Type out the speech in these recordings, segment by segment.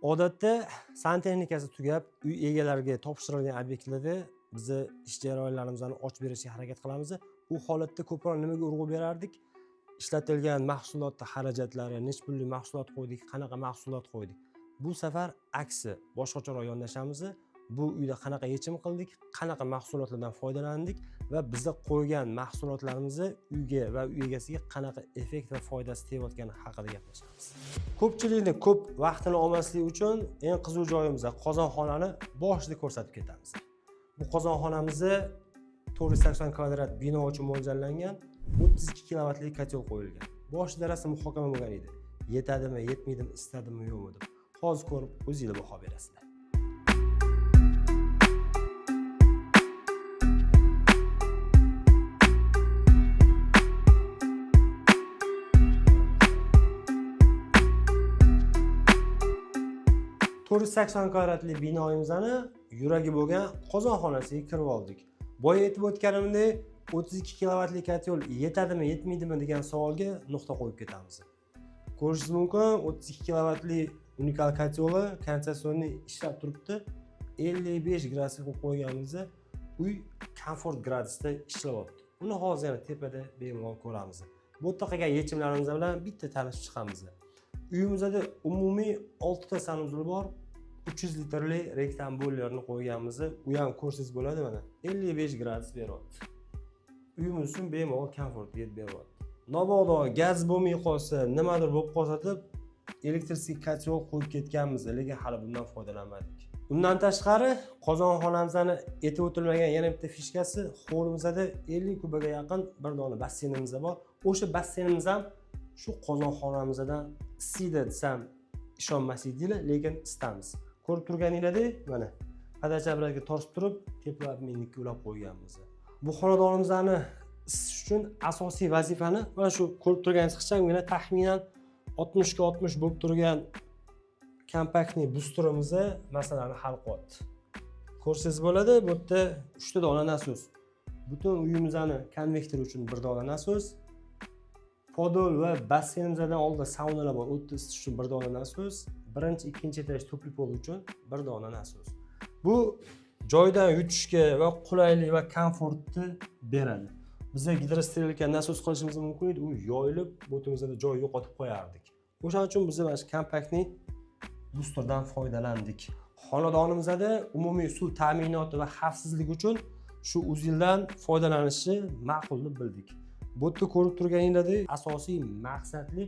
Odatda santexnikasi tugab, uy egalariga topshirilgan obyektlarda biz ish jarayonlarimizni ochib berishga harakat qilamiz. Bu holatda ko'proq nimaga urg'u berardik? Ishlatilgan mahsulotning xarajatlari, nech pulli mahsulot qo'ydik, qanaqa mahsulot qo'ydik. Bu safar aksi, boshqacharoq yondashamiz. Bu uyda qanaqa yechim qildik, qanaqa mahsulotlardan foydalandik va bizga qo'ygan mahsulotlarimizni uyga va uy egasiga qanaqa effekt va foydasi tegayotgani haqida gaplashamiz. Ko'pchilikni ko'p vaqtini olmaslik uchun eng qiziq joyimizda qozonxonani boshida ko'rsatib ketamiz. Bu qozonxonamizda 480 kvadrat bino uchun mo'ljallangan 32 kilovatlik kotel qo'yilgan. Boshida rasm muhokama bo'lgan edi. Yetadimi, yetmaydimi, istadimmi, yo'qmi deb. Hozir ko'rib o'zingizlar baho berasizlar. To'rt yuz sakson kvadratli binoyimizni yuragi bo'lgan qozonxonasiga kirib oldik. Boya aytib o'tganimdek 32 kilovatli kotel yetadimi, yetmaydimi degan savolga nuqta qo'yib ketamiz. Ko'rishingiz mumkin, 32 kilovatli unikal koteli konsessionniy ishlab turibdi. 55 gradusga qo'yib qo'yganimizda uy komfort gradusda ishlayapti. Uni hozir yana tepada bemalol ko'ramiz. Bu yerda qilgan yechimlarimiz bilan bitta tanishib chiqamiz. Uyimizda umumiy 6 ta sanuzul bor. 300 litrli rektambulerni qo'yganmiz. U ham ko'rsangiz bo'ladi mana. 55 gradus beryapti. Uyimiz uchun bemalol komfort yetib beryapti. Mabodo gaz bo'lmay qolsa, nimadir bo'lib qolsa deb elektrический kotel qo'yib ketganmiz, lekin hali bundan foydalanmadik. Undan tashqari qozonxonamizni aytib o'tilmagan yana bitta fishkasi, hovlimizda 50 kubaga yaqin bir dona basseynimiz bor. O'sha basseynimiz ham shu qozonxonamizdan isiydi desam ishonmasingizlar, lekin isitamiz. Ko'rib turganingizdek, mana padachalarga tortib turib, teplab minnikka ulab qo'yganmiz. Bu xonadonimizni isitish uchun asosiy vazifani mana shu ko'rib turganingiz ixchamgina taxminan 60 ga 60 bo'lib turgan kompaktniy busterimizni masalani hal qilyapti. Ko'rsangiz bo'ladi, bu yerda 3 ta dona nasos. Butun uyimizni konvektor uchun bir dona nasos. Podol va basseynimizdan oldida saunalar bor, o'tni isitish uchun bir dona nasos. Birinchi, ikkinchi etaj tupli pol uchun bir dona nasos. Bu joydan yutishga va qulaylik va komfortni beradi. Bizga gidrosterilka nasos qilishimiz mumkin edi, u yoyilib, o'timizda joy yo'qotib qo'yardik. O'shaning uchun biz mana shu kompaktniy boosterdan foydalandik. Xonadonimizda umumiy suv ta'minoti va xavfsizlik uchun shu uzildan foydalanishni ma'qul deb bildik. Bu yerda ko'rib turganingizdek, asosiy maqsadli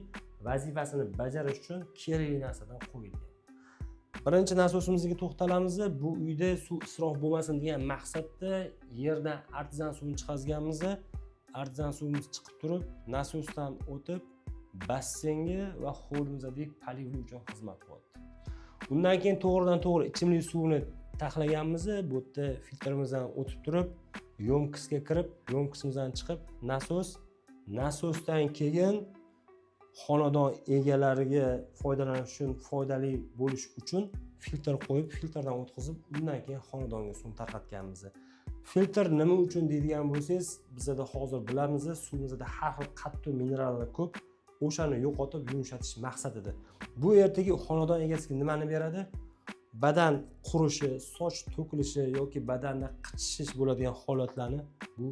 vazifasini bajarish uchun kerakli narsadan qo'yilgan. Birinchi nasosimizga to'xtalamiz. Bu uyda suv isrof bo'lmasin degan maqsadda yerdan artezan suvni chiqazganmiz. Artezan suvimiz chiqib turib, nasosdan o'tib basseynga va hovlimizdagi polivli uchun xizmat qilyapti. Undan keyin to'g'ridan-to'g'ri ichimlik suvini taxlaganmiz. Bu yerda filtrimizdan o'tib turib, yo'mkisga kirib, yo'mkisimizdan chiqib, nasosdan keyin xonadon egalariga foydalanish uchun, foydali bo'lish uchun filtr qo'yib, filtrdan o'tkazib, undan keyin xonadonga suv tarqatganmiz. Filtr nima uchun deydigan bo'lsangiz, bizda hozir bilamiz, suvimizda har xil qattiq minerallar ko'p, o'shani yo'qotib yumshatish maqsadida. Bu ertaga xonadon egasiga nimani beradi? Badan qurishi, soch to'kilishi yoki badanda qichishish bo'ladigan holatlarni bu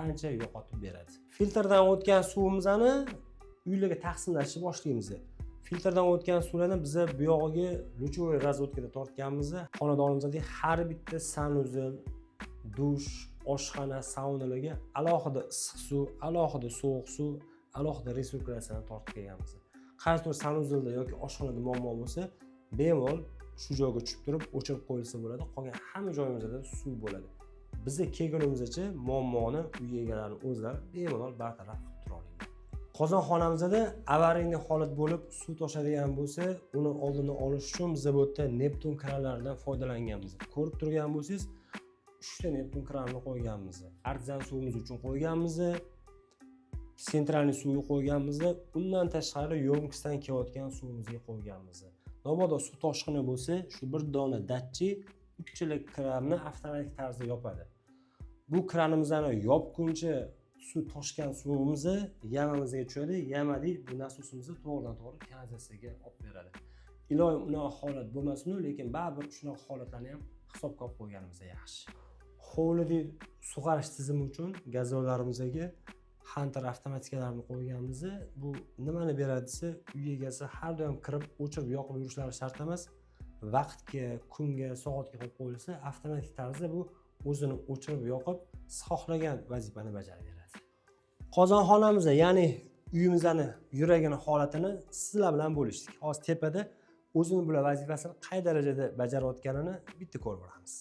ancha yo'qotib beradi. Filtrdan o'tgan suvimizni uylarga taqsimlashni boshlaymiz. Filtrdan o'tgan suvlarni biz bu yog'iga luchovoy razvodkada tortganmiz. Xonadonimizda har bitta sanuzul, dush, oshxona, saunalarga alohida issiq suv, alohida sovuq suv, alohida resirkulyatsiyani tortib kelganmiz. Qaysidir sanuzulda yoki oshxonada muammo bo'lsa, bemalol shu joyga tushib turib o'chirib qo'yilsa bo'ladi. Qolgan hamma joyimizda suv bo'ladi. Bizga kelgunimizgacha muammoni uy egalari o'zlari bemalol bartaraf qilib tura oladi. Qozonxonamizda avariyli holat bo'lib suv toshadigan bo'lsa, uni oldini olish uchun biz bu yerda Neptun kranlaridan foydalanganmiz. Ko'rib turgan bo'lsangiz, 3 ta Neptun kranini qo'yganmiz. Artezan suvimiz uchun qo'yganmiz. Sentralniy suvni qo'yganmiz. Undan tashqari yo'mkisdan kelayotgan suvimizga qo'yganmiz. Mabodo suv toshqini bo'lsa, shu bir dona datchi 3 yillik kranni avtomatik tarzda yopadi. Bu kranimizni yopguncha suv toshgan suvimizni yamamizga tushadi. Yamadik, bu nasosimizni to'g'ridan-to'g'ri kanalizatsiyaga olib beradi. iloyim unaqa holat bo'lmasin, lekin baribir shunaqa holatlarni ham hisobga olib qo'yganimiz yaxshi. Hovlida sug'orish tizimi uchun gazollarimizdagi Hunter avtomatikalarini qo'yganmiz. Bu nimani beradi desa, uy egasi har doim kirib, o'chirib, yoqib yurishlari shart emas. Vaqtga, kunga, soatga qo'yib qo'yilsa, avtomatik tarzda bu o'zini o'chirib, yoqib, xohlagan vazifani bajaradi. Qozonxonamizda, ya'ni uyimizning yuragini holatini sizlar bilan bo'lishdik. Hozir tepada o'zini bular vazifasini qay darajada bajarayotganini bitta ko'rib olamiz.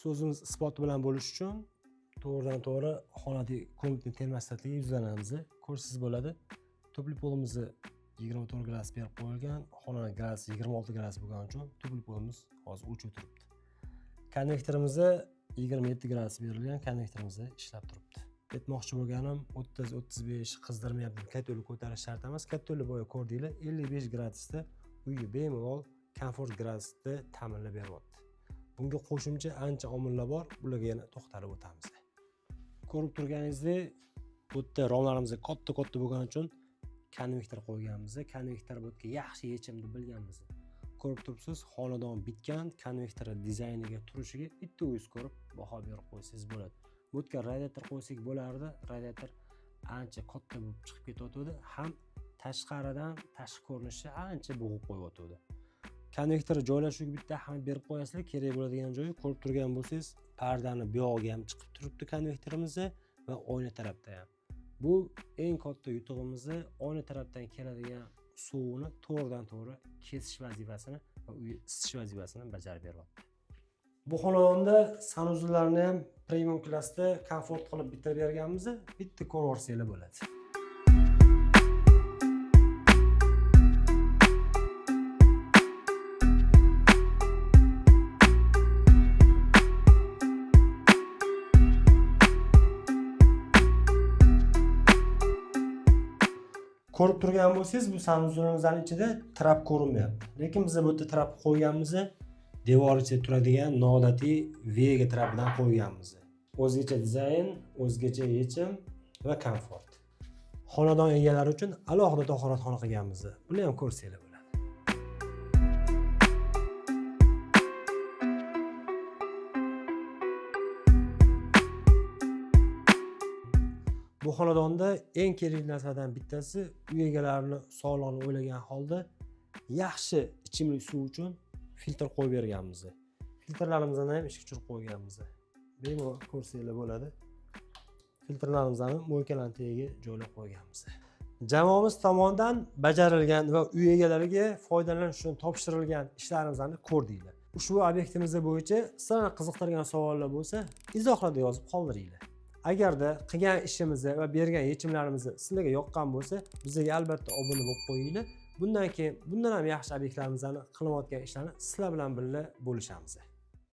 So'zimiz isboti bilan bo'lish uchun to'g'ridan-to'g'ri xonadagi ko'mikning termostatligi yuzlanamiz. Ko'rsangiz bo'ladi. Tupli polimizni 24 gradus berib qo'yilgan, xonaning gradusi 26 gradus bo'lgani uchun tupli polimiz hozir o'chib turibdi. Konvektorimizni 27 gradus berilgan, konvektorimiz ishlab turibdi. Aytmoqchi bo'lganim 30-35 qizdirmayapti. Katta ko'tarish shart emas. Katta boya ko'rdinglar, 55 gradusda uyga bemalol komfort gradusda ta'minlab beryapti. Bunga qo'shimcha ancha omillar bor, bularga yana to'xtalib o'tamiz. Ko'rib turganingizdek, bu yerda romlarimiz katta bo'lgani uchun konvektor qo'yganmiz. Konvektor bu yerga yaxshi yechim deb bilganmiz. Ko'rib turibsiz, xonadon bitgan, konvektor dizayniga turishiga bitta o'zingiz ko'rib baho berib qo'ysangiz bo'ladi. Bu yerga radiator qo'ysak bo'lardi. Radiator ancha katta bo'lib chiqib ketyapti, ham tashqaridan tashqi ko'rinishi ancha bo'g'ib qo'yapti. Konvektor joylashuviga bitta ahamiyat berib qo'yasizlar, kerak bo'ladigan joyi ko'rib turgan bo'lsangiz, pardani bu yog'iga ham chiqib turibdi konvektorimiz va oyna tarafda ham. Bu eng katta yutug'imizni oyna tarafdan keladigan suvni to'g'ridan-to'g'ri kesish vazifasini va uy isitish vazifasini bajarib beryapti. Bu xonadonda sanuzullarni ham premium klassda komfort qilib bitirib berganmiz. Bitta ko'rib olsanglar bo'ladi. Ko'rib turgan bo'lsangiz, bu sanuzulimizning ichida trap ko'rinmayapti. Lekin biz bu yerda trap qo'yganmiz. Devor ichida turadigan noodatiy Vega trapidan qo'yganmiz. O'zgacha dizayn, o'zgacha yechim va komfort. Xonadon egalari uchun alohida tahoratxona qilganmiz. Buni ham ko'rsanglar bo'ladi. Bu xonadonda eng kerakli narsalardan bittasi uy egalarini sog'lig'ini o'ylagan holda yaxshi ichimlik suv uchun filtr qo'yib berganmiz. Filtrlarimizni ham ishga tushirib qo'yganmiz. Bemalol ko'rsanglar bo'ladi. Filtrlarimizni mo'ykalarning tagiga joylab qo'yganmiz. Jamoamiz tomonidan bajarilgan va uy egalariga foydalanish uchun topshirilgan ishlarimizni ko'rdinglar. Ushbu obyektimizda bo'yicha sizlarni qiziqtirgan savollar bo'lsa, izohlarda yozib qoldiringlar. Agarda qilgan ishimizni va bergan yechimlarimizni sizlarga yoqqan bo'lsa, bizga albatta obuna bo'lib qo'yinglar. Bundan keyin bundan ham yaxshi obyektlarimizni qilayotgan ishlarni sizlar bilan birga bo'lishamiz.